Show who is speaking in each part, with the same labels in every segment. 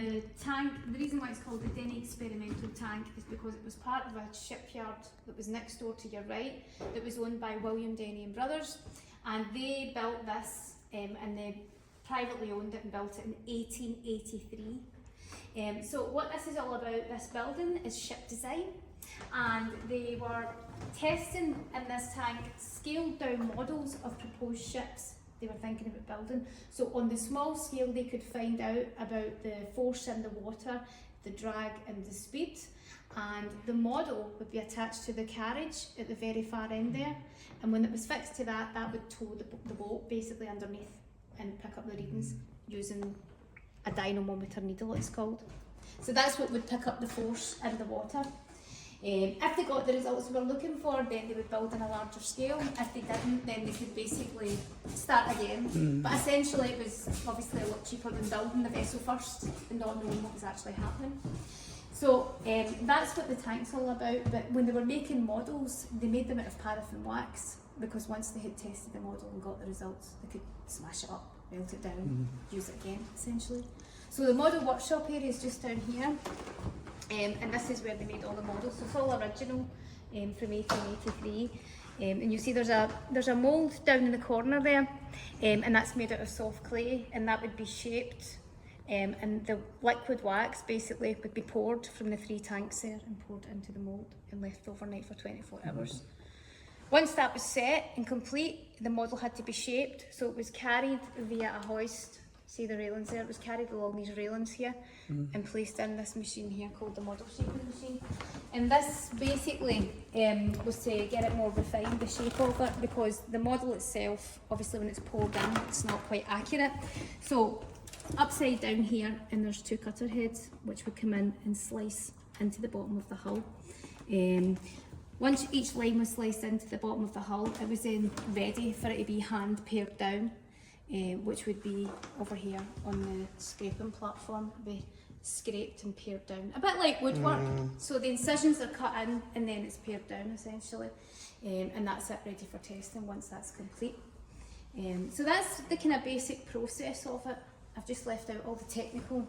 Speaker 1: the tank, the reason why it's called the Denny experimental tank is because it was part of a shipyard that was next door to your right, that was owned by William Denny and Brothers, and they built this and they privately owned it and built it in 1883. So what this is all about, this building, is ship design, and they were testing in this tank scaled down models of proposed ships they were thinking about building. So on the small scale they could find out about the force in the water, the drag and the speed, and the model would be attached to the carriage at the very far end there, and when it was fixed to that, that would tow the boat basically underneath and pick up the readings using a dynamometer needle, it's called. So that's what would pick up the force in the water. If they got the results we were looking for, then they would build on a larger scale. If they didn't, then they could basically start again. But essentially it was obviously a lot cheaper than building the vessel first and not knowing what was actually happening. So that's what the tank's all about. But when they were making models, they made them out of paraffin wax, because once they had tested the model and got the results, they could smash it up, melt it down, use it again, essentially. So the model workshop area is just down here, and this is where they made all the models. So it's all original from 1883, and you see there's a mould down in the corner there, and that's made out of soft clay, and that would be shaped, and the liquid wax basically would be poured from the 3 tanks there and poured into the mould and left overnight for 24 hours. Once that was set and complete, the model had to be shaped, so it was carried via a hoist. See the railings there? It was carried along these railings here and placed in this machine here called the model shaping machine. And this basically was to get it more refined, the shape of it, because the model itself, obviously when it's poured in, it's not quite accurate. So upside down here, and there's 2 cutter heads which would come in and slice into the bottom of the hull. Once each line was sliced into the bottom of the hull, it was then ready for it to be hand pared down, which would be over here on the scraping platform, be scraped and pared down. A bit like woodwork. So the incisions are cut in and then it's pared down essentially. And that's it, ready for testing once that's complete. So that's the kind of basic process of it. I've just left out all the technical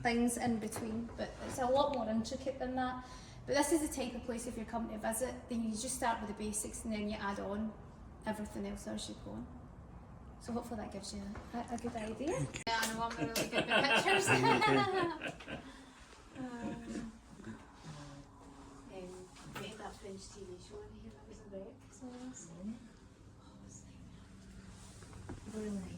Speaker 1: things in between, but it's a lot more intricate than that. But this is the type of place, if you're coming to visit, then you just start with the basics and then you add on everything else as you go on. So hopefully that gives you a good idea. Okay. Yeah, I know I'm really good with pictures. We had that French TV show in here that was a wreck, so that's really nice.